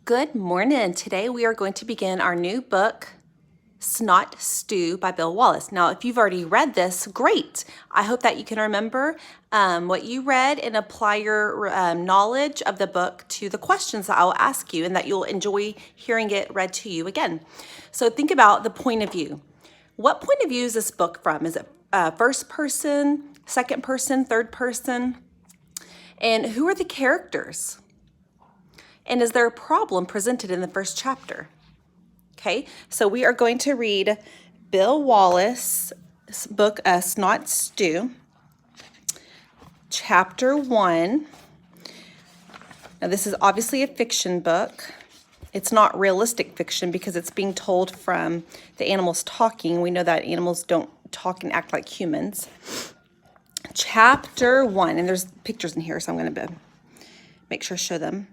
Good morning. Today we are going to begin our new book, Snot Stew by Bill Wallace. Now, if you've already read this, great. I hope that you can remember what you read and apply your knowledge of the book to the questions that I will ask you, and that you'll enjoy hearing it read to you again. So think about the point of view. What point of view is this book from? Is it first person, second person, third person? And who are the characters? And is there a problem presented in the first chapter? Okay, so we are going to read Bill Wallace's book, Snot Stew, chapter 1. Now, this is obviously a fiction book. It's not realistic fiction because it's being told from the animals talking. We know that animals don't talk and act like humans. Chapter 1, and there's pictures in here, so I'm going to make sure to show them.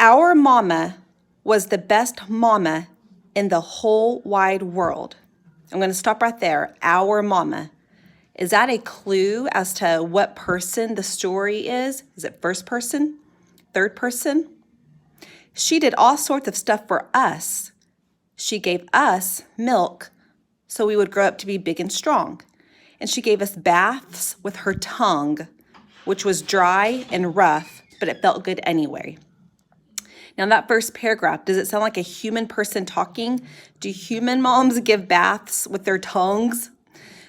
Our mama was the best mama in the whole wide world. I'm going to stop right there. Our mama. Is that a clue as to what person the story is? Is it first person? Third person? She did all sorts of stuff for us. She gave us milk so we would grow up to be big and strong. And she gave us baths with her tongue, which was dry and rough, but it felt good anyway. Now, that first paragraph, does it sound like a human person talking? Do human moms give baths with their tongues?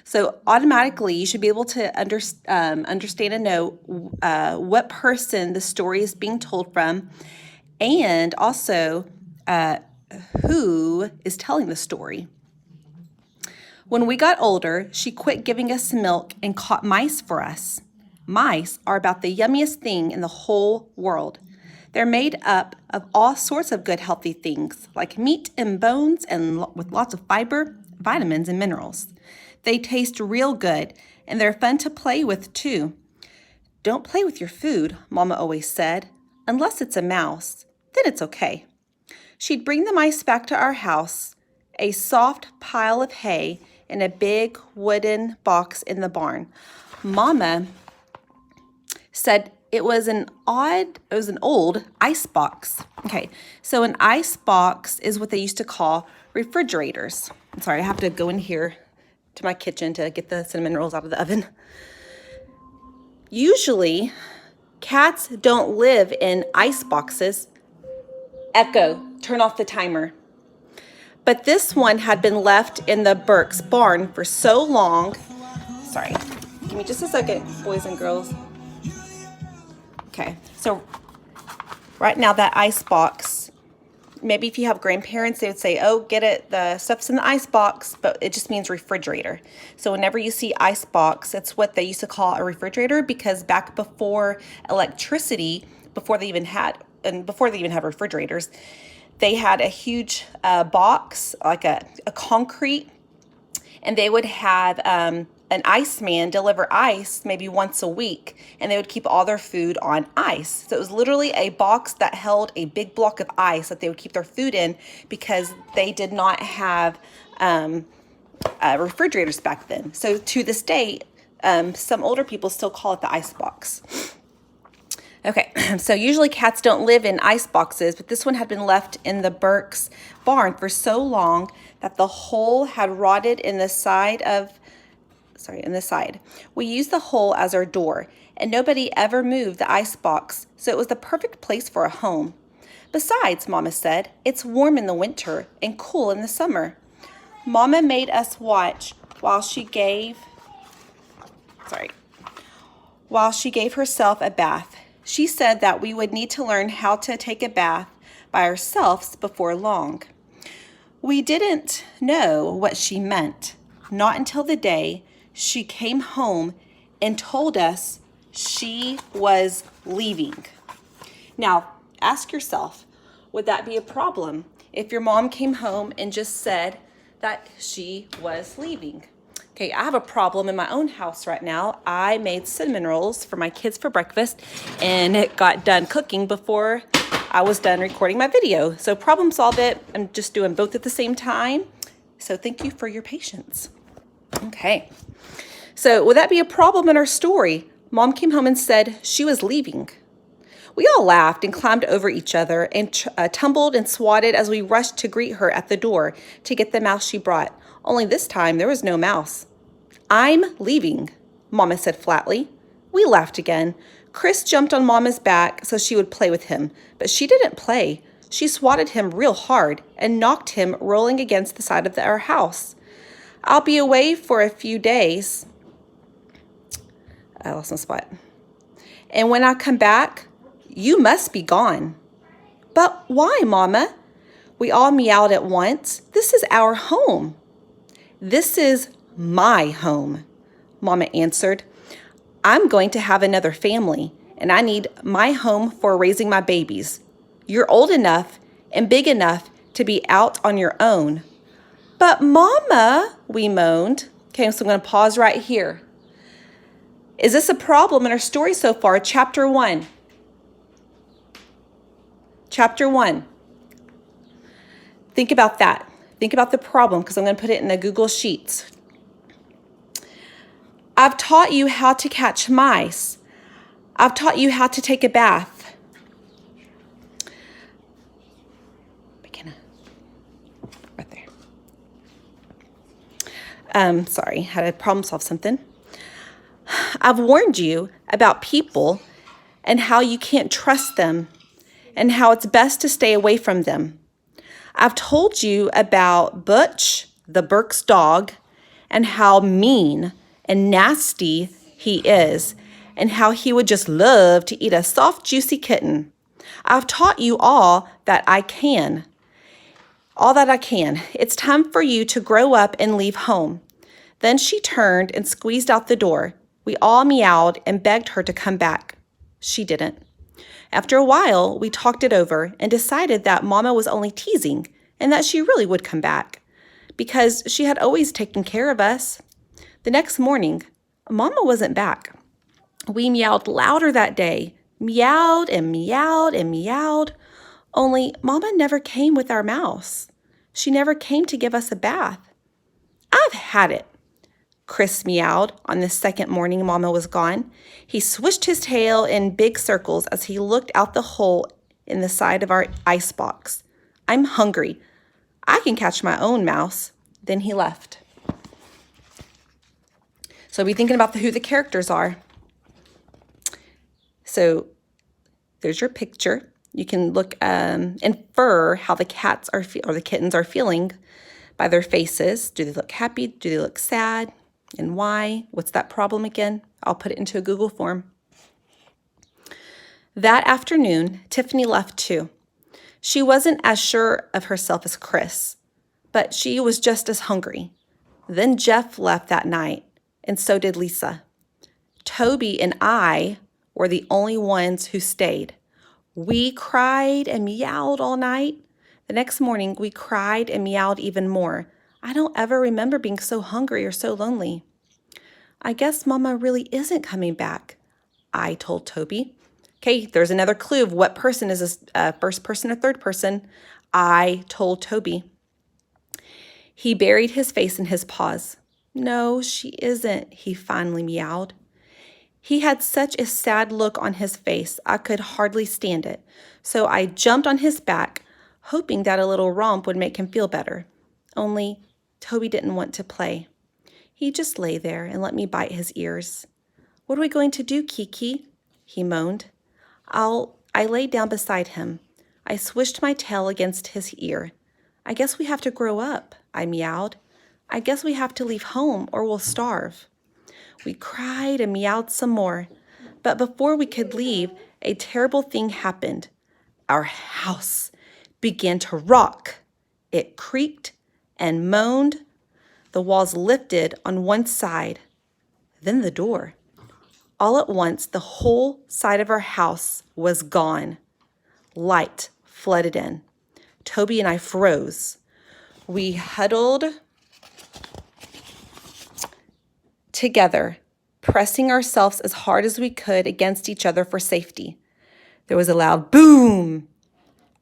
So automatically, you should be able to understand and know what person the story is being told from, and also who is telling the story. When we got older, she quit giving us milk and caught mice for us. Mice are about the yummiest thing in the whole world. They're made up of all sorts of good, healthy things, like meat and bones and with lots of fiber, vitamins, and minerals. They taste real good, and they're fun to play with, too. Don't play with your food, Mama always said. Unless it's a mouse, then it's okay. She'd bring the mice back to our house, a soft pile of hay in a big wooden box in the barn. Mama said it was an old ice box. Okay, so an ice box is what they used to call refrigerators. I'm sorry, I have to go in here to my kitchen to get the cinnamon rolls out of the oven. Usually, cats don't live in ice boxes. Echo, turn off the timer. But this one had been left in the Burke's barn for so long. Sorry, give me just a second, boys and girls. Okay, so right now that ice box, maybe if you have grandparents, they would say, oh, get it, the stuff's in the ice box, but it just means refrigerator. So whenever you see ice box, it's what they used to call a refrigerator, because back before electricity, before they even had refrigerators, they had a huge box, like a concrete, and they would have an iceman deliver ice maybe once a week, and they would keep all their food on ice. So it was literally a box that held a big block of ice that they would keep their food in, because they did not have refrigerators back then. So to this day, some older people still call it the ice box. Okay, so usually cats don't live in ice boxes, but this one had been left in the Burke's barn for so long that the hole had rotted in the side. We used the hole as our door, and nobody ever moved the ice box, so it was the perfect place for a home. Besides, Mama said, it's warm in the winter and cool in the summer. Mama made us watch while she gave herself a bath. She said that we would need to learn how to take a bath by ourselves before long. We didn't know what she meant, not until the day she came home and told us she was leaving. Now, ask yourself, would that be a problem if your mom came home and just said that she was leaving? Okay, I have a problem in my own house right now. I made cinnamon rolls for my kids for breakfast, and it got done cooking before I was done recording my video. So problem solve it. I'm just doing both at the same time. So thank you for your patience. Okay, so would that be a problem in our story? Mom came home and said she was leaving. We all laughed and climbed over each other and tumbled and swatted as we rushed to greet her at the door to get the mouse she brought. Only this time there was no mouse. "I'm leaving," Mama said flatly. We laughed again. Chris jumped on Mama's back so she would play with him, but she didn't play. She swatted him real hard and knocked him rolling against the side of our house. "I'll be away for a few days." I lost my spot. "And when I come back, you must be gone." "But why, Mama?" We all meowed at once. "This is our home." "This is my home," Mama answered. "I'm going to have another family, and I need my home for raising my babies. You're old enough and big enough to be out on your own." "But Mama," we moaned. Okay, so I'm going to pause right here. Is this a problem in our story so far? Chapter 1. Chapter 1. Think about that. Think about the problem, because I'm going to put it in the Google Sheets. "I've taught you how to catch mice. I've taught you how to take a bath." McKenna. Right there. Sorry, had to problem solve something. "I've warned you about people and how you can't trust them and how it's best to stay away from them. I've told you about Butch, the Burke's dog, and how mean and nasty he is, and how he would just love to eat a soft, juicy kitten. I've taught you all that I can. All that I can. It's time for you to grow up and leave home." Then she turned and squeezed out the door. We all meowed and begged her to come back. She didn't. After a while, we talked it over and decided that Mama was only teasing and that she really would come back because she had always taken care of us. The next morning, Mama wasn't back. We meowed louder that day, meowed and meowed and meowed, only Mama never came with our mouse. She never came to give us a bath. "I've had it," Chris meowed on the second morning Mama was gone. He swished his tail in big circles as he looked out the hole in the side of our icebox. "I'm hungry. I can catch my own mouse." Then he left. So be thinking about who the characters are. So there's your picture. You can look infer how the cats are or the kittens are feeling by their faces. Do they look happy? Do they look sad? And why? What's that problem again? I'll put it into a Google form. That afternoon, Tiffany left too. She wasn't as sure of herself as Chris, but she was just as hungry. Then Jeff left that night, and so did Lisa. Toby and I were the only ones who stayed. We cried and meowed all night. The next morning, we cried and meowed even more. I don't ever remember being so hungry or so lonely. "I guess Mama really isn't coming back," I told Toby. Okay, there's another clue of what person is this, first person or third person. I told Toby. He buried his face in his paws. "No, she isn't," he finally meowed. He had such a sad look on his face, I could hardly stand it. So I jumped on his back, hoping that a little romp would make him feel better. Only Toby didn't want to play. He just lay there and let me bite his ears. "What are we going to do, Kiki?" he moaned. I lay down beside him. I swished my tail against his ear. "I guess we have to grow up," I meowed. "I guess we have to leave home or we'll starve." We cried and meowed some more, but before we could leave, a terrible thing happened. Our house began to rock. It creaked and moaned. The walls lifted on one side, then the door. All at once, the whole side of our house was gone. Light flooded in. Toby and I froze. We huddled together, pressing ourselves as hard as we could against each other for safety. There was a loud boom.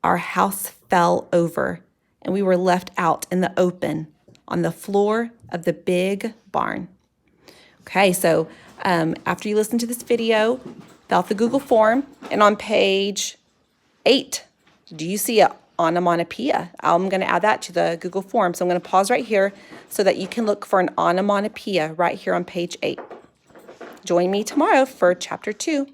Our house fell over, and we were left out in the open on the floor of the big barn. Okay, so after you listen to this video, out the Google form. And on page 8, do you see a onomatopoeia? I'm going to add that to the Google form. So I'm going to pause right here so that you can look for an onomatopoeia right here on page 8. Join me tomorrow for chapter 2.